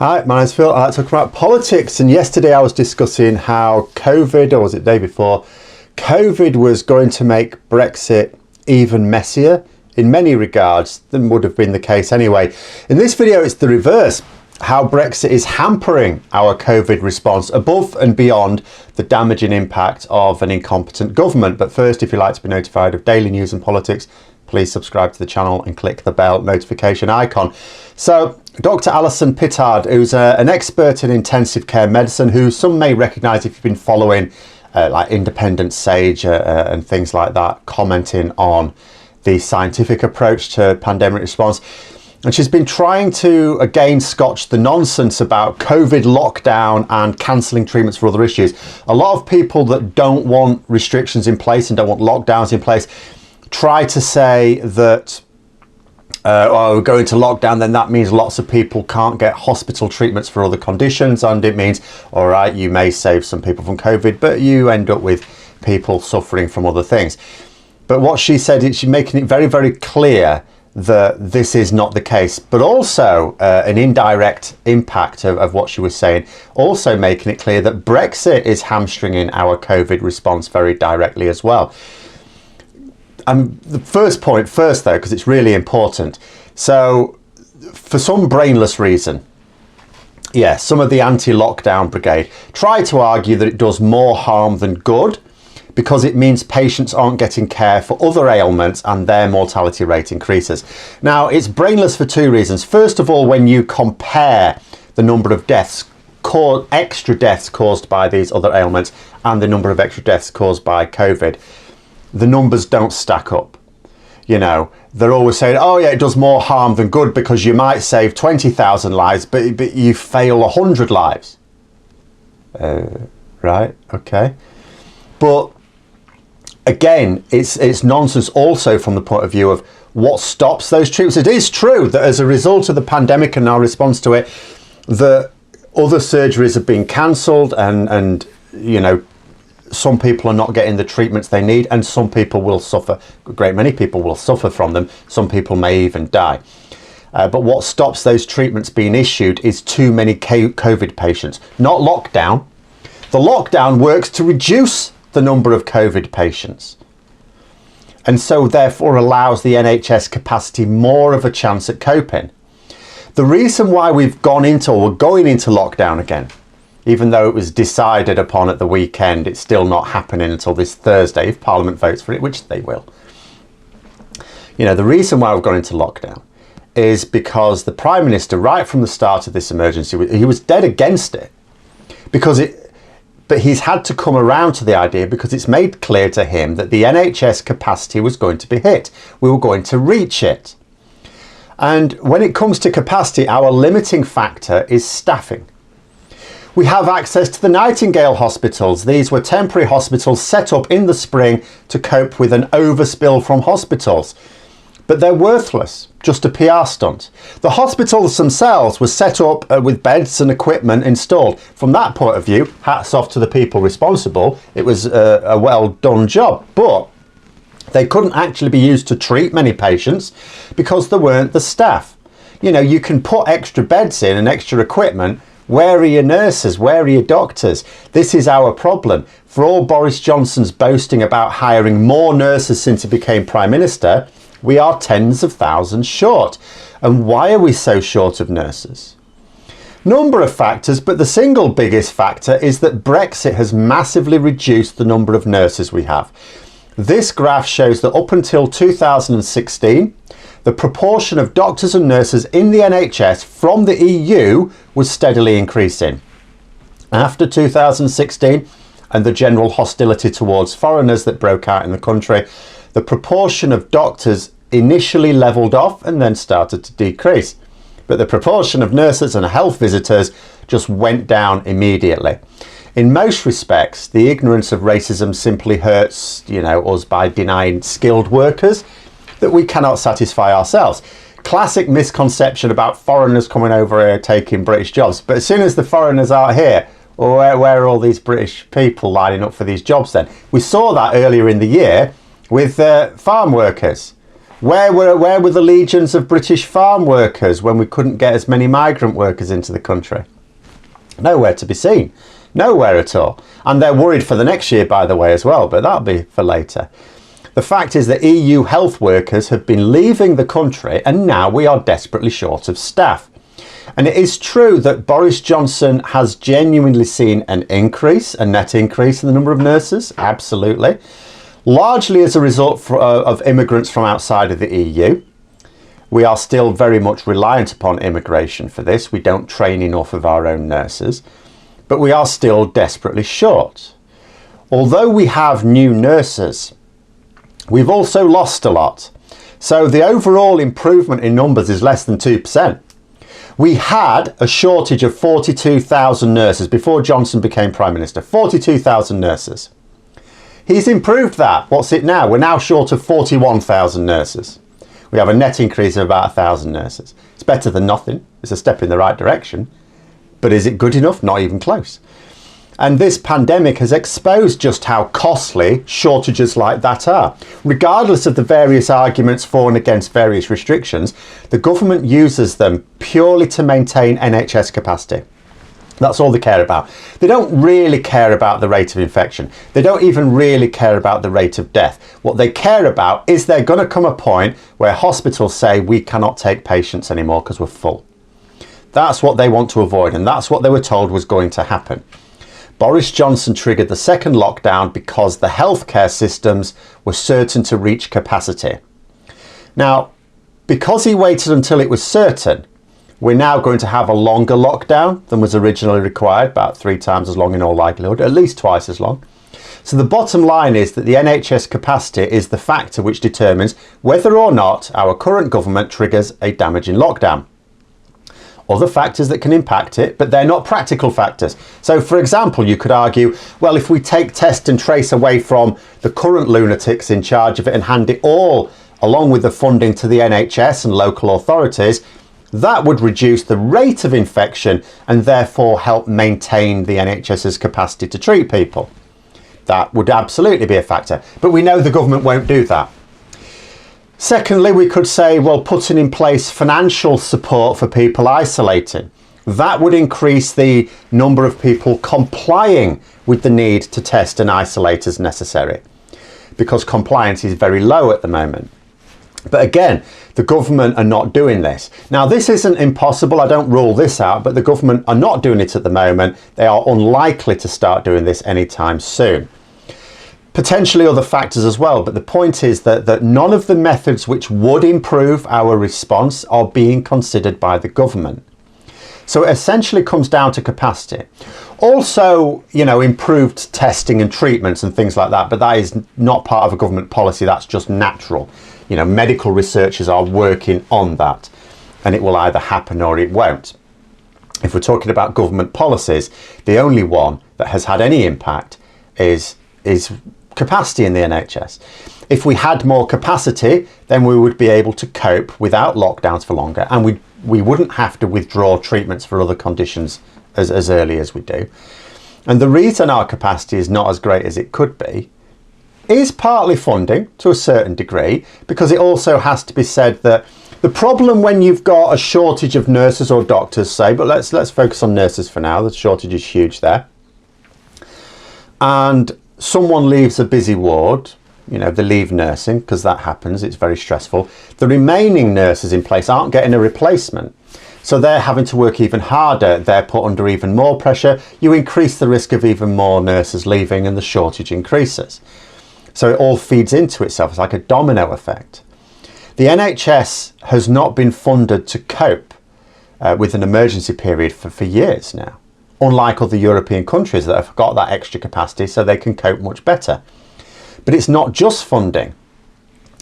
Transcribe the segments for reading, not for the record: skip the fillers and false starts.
Hi, my name's Phil. I like to talk about politics, and yesterday I was discussing how COVID, or was it the day before, COVID was going to make Brexit even messier in many regards than would have been the case anyway. In this video it's the reverse, how Brexit is hampering our COVID response above and beyond the damaging impact of an incompetent government. But first, if you'd like to be notified of daily news and politics, please subscribe to the channel and click the bell notification icon. So Dr. Alison Pittard, who's an expert in intensive care medicine, who some may recognise if you've been following like Independent Sage and things like that, commenting on the scientific approach to pandemic response. And she's been trying to again scotch the nonsense about COVID lockdown and cancelling treatments for other issues. A lot of people that don't want restrictions in place and don't want lockdowns in place try to say that we're going to lockdown, then that means lots of people can't get hospital treatments for other conditions, and it means, all right, you may save some people from COVID, but you end up with people suffering from other things. But what she said is she's making it very, very clear that this is not the case, but also an indirect impact of what she was saying, also making it clear that Brexit is hamstringing our COVID response very directly as well. The first point first though, because it's really important. So for some brainless reason, some of the anti-lockdown brigade try to argue that it does more harm than good because it means patients aren't getting care for other ailments and their mortality rate increases. Now, it's brainless for two reasons. First of all, when you compare the number of deaths, extra deaths caused by these other ailments and the number of extra deaths caused by COVID, the numbers don't stack up. You know, they're always saying, oh yeah, it does more harm than good because you might save 20,000 lives, but you fail 100 lives. Right, okay. But again, it's nonsense also from the point of view of what stops those treatments. It is true that as a result of the pandemic and our response to it, the other surgeries have been cancelled and you know, some people are not getting the treatments they need, and some people will suffer. A great many people will suffer from them. Some people may even die. But what stops those treatments being issued is too many COVID patients, not lockdown. The lockdown works to reduce the number of COVID patients, and so therefore allows the NHS capacity more of a chance at coping. The reason why we've gone into, or we're going into lockdown again, even though it was decided upon at the weekend, it's still not happening until this Thursday if Parliament votes for it, which they will. You know, the reason why we've gone into lockdown is because the Prime Minister, right from the start of this emergency, he was dead against it, but he's had to come around to the idea because it's made clear to him that the NHS capacity was going to be hit. We were going to reach it. And when it comes to capacity, our limiting factor is staffing. We have access to the Nightingale hospitals. These were temporary hospitals set up in the spring to cope with an overspill from hospitals. But they're worthless, just a PR stunt. The hospitals themselves were set up with beds and equipment installed. From that point of view, hats off to the people responsible. It was a well done job, but they couldn't actually be used to treat many patients because there weren't the staff. You know, you can put extra beds in and extra equipment. Where are your nurses? Where are your doctors? This is our problem. For all Boris Johnson's boasting about hiring more nurses since he became Prime Minister, we are tens of thousands short. And why are we so short of nurses? Number of factors, but the single biggest factor is that Brexit has massively reduced the number of nurses we have. This graph shows that up until 2016, the proportion of doctors and nurses in the NHS from the EU was steadily increasing. After 2016 and the general hostility towards foreigners that broke out in the country, the proportion of doctors initially levelled off and then started to decrease. But the proportion of nurses and health visitors just went down immediately. In most respects, the ignorance of racism simply hurts, you know, us by denying skilled workers that we cannot satisfy ourselves. Classic misconception about foreigners coming over here taking British jobs. But as soon as the foreigners are here, well, where are all these British people lining up for these jobs then? We saw that earlier in the year with farm workers. Where were the legions of British farm workers when we couldn't get as many migrant workers into the country? Nowhere to be seen. Nowhere at all. And they're worried for the next year, by the way, as well, but that'll be for later. The fact is that EU health workers have been leaving the country and now we are desperately short of staff. And it is true that Boris Johnson has genuinely seen an increase, a net increase in the number of nurses, absolutely. Largely as a result of immigrants from outside of the EU. We are still very much reliant upon immigration for this. We don't train enough of our own nurses, but we are still desperately short. Although we have new nurses, we've also lost a lot. So the overall improvement in numbers is less than 2%. We had a shortage of 42,000 nurses before Johnson became Prime Minister. 42,000 nurses. He's improved that. What's it now? We're now short of 41,000 nurses. We have a net increase of about 1,000 nurses. It's better than nothing. It's a step in the right direction. But is it good enough? Not even close. And this pandemic has exposed just how costly shortages like that are. Regardless of the various arguments for and against various restrictions, the government uses them purely to maintain NHS capacity. That's all they care about. They don't really care about the rate of infection. They don't even really care about the rate of death. What they care about is there going to come a point where hospitals say we cannot take patients anymore because we're full. That's what they want to avoid, and that's what they were told was going to happen. Boris Johnson triggered the second lockdown because the healthcare systems were certain to reach capacity. Now, because he waited until it was certain, we're now going to have a longer lockdown than was originally required, about 3 times as long in all likelihood, at least twice as long. So the bottom line is that the NHS capacity is the factor which determines whether or not our current government triggers a damaging lockdown. Other factors that can impact it, but they're not practical factors. So for example, you could argue, well, if we take test and trace away from the current lunatics in charge of it and hand it all along with the funding to the NHS and local authorities, that would reduce the rate of infection and therefore help maintain the NHS's capacity to treat people. That would absolutely be a factor, but we know the government won't do that. Secondly, we could say, well, putting in place financial support for people isolating. That would increase the number of people complying with the need to test and isolate as necessary, because compliance is very low at the moment. But again, the government are not doing this. Now, this isn't impossible. I don't rule this out, but the government are not doing it at the moment. They are unlikely to start doing this anytime soon. Potentially other factors as well, but the point is that none of the methods which would improve our response are being considered by the government. So it essentially comes down to capacity. Also, improved testing and treatments and things like that, but that is not part of a government policy. That's just natural. Medical researchers are working on that, and it will either happen or it won't. If we're talking about government policies, the only one that has had any impact is capacity in the NHS. If we had more capacity, then we would be able to cope without lockdowns for longer, and we wouldn't have to withdraw treatments for other conditions as early as we do. And the reason our capacity is not as great as it could be is partly funding to a certain degree, because it also has to be said that the problem when you've got a shortage of nurses or doctors, say, but let's focus on nurses for now, the shortage is huge there, and someone leaves a busy ward, they leave nursing because that happens, it's very stressful. The remaining nurses in place aren't getting a replacement. So they're having to work even harder. They're put under even more pressure. You increase the risk of even more nurses leaving and the shortage increases. So it all feeds into itself. It's like a domino effect. The NHS has not been funded to cope with an emergency period for years now, unlike other European countries that have got that extra capacity so they can cope much better. But it's not just funding.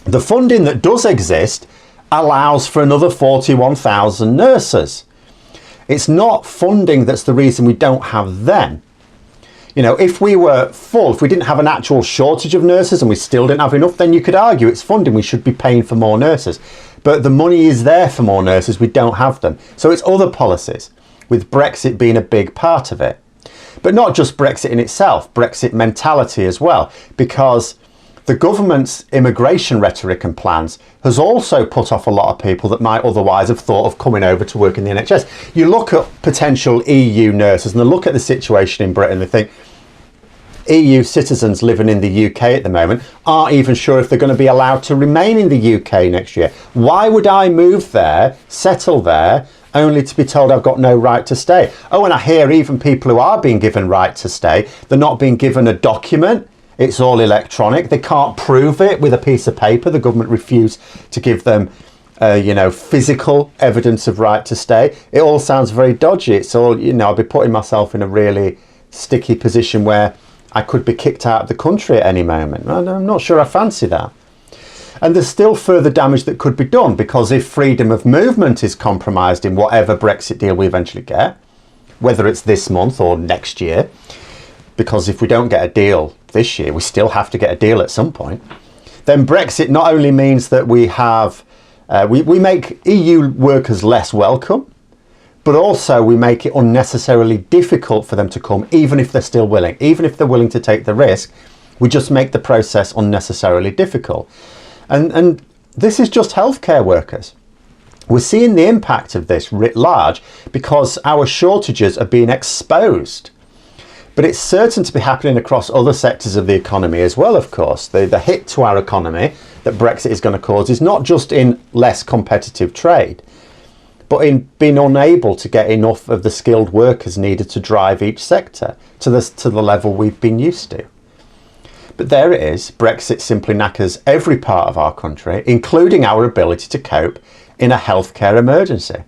The funding that does exist allows for another 41,000 nurses. It's not funding that's the reason we don't have them. If we were full, if we didn't have an actual shortage of nurses and we still didn't have enough, then you could argue it's funding. We should be paying for more nurses. But the money is there for more nurses. We don't have them. So it's other policies, with Brexit being a big part of it. But not just Brexit in itself, Brexit mentality as well, because The government's immigration rhetoric and plans has also put off a lot of people that might otherwise have thought of coming over to work in the NHS. You look at potential EU nurses and they look at the situation in Britain, they think EU citizens living in the UK at the moment aren't even sure if they're going to be allowed to remain in the UK next year. Why would I move there, settle there, only to be told I've got no right to stay? Oh, and I hear even people who are being given right to stay, they're not being given a document. It's all electronic. They can't prove it with a piece of paper. The government refused to give them, physical evidence of right to stay. It all sounds very dodgy. It's all, I'll be putting myself in a really sticky position where I could be kicked out of the country at any moment. I'm not sure I fancy that. And there's still further damage that could be done, because if freedom of movement is compromised in whatever Brexit deal we eventually get, whether it's this month or next year, because if we don't get a deal this year, we still have to get a deal at some point, then Brexit not only means that we have, we make EU workers less welcome, but also we make it unnecessarily difficult for them to come, even if they're still willing. Even if they're willing to take the risk, we just make the process unnecessarily difficult. And this is just healthcare workers. We're seeing the impact of this writ large because our shortages are being exposed. But it's certain to be happening across other sectors of the economy as well, of course. The hit to our economy that Brexit is going to cause is not just in less competitive trade, but in being unable to get enough of the skilled workers needed to drive each sector to the level we've been used to. But there it is. Brexit simply knackers every part of our country, including our ability to cope in a healthcare emergency.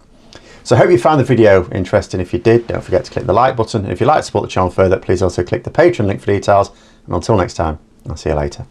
So I hope you found the video interesting. If you did, don't forget to click the like button. If you'd like to support the channel further, please also click the Patreon link for details. And until next time, I'll see you later.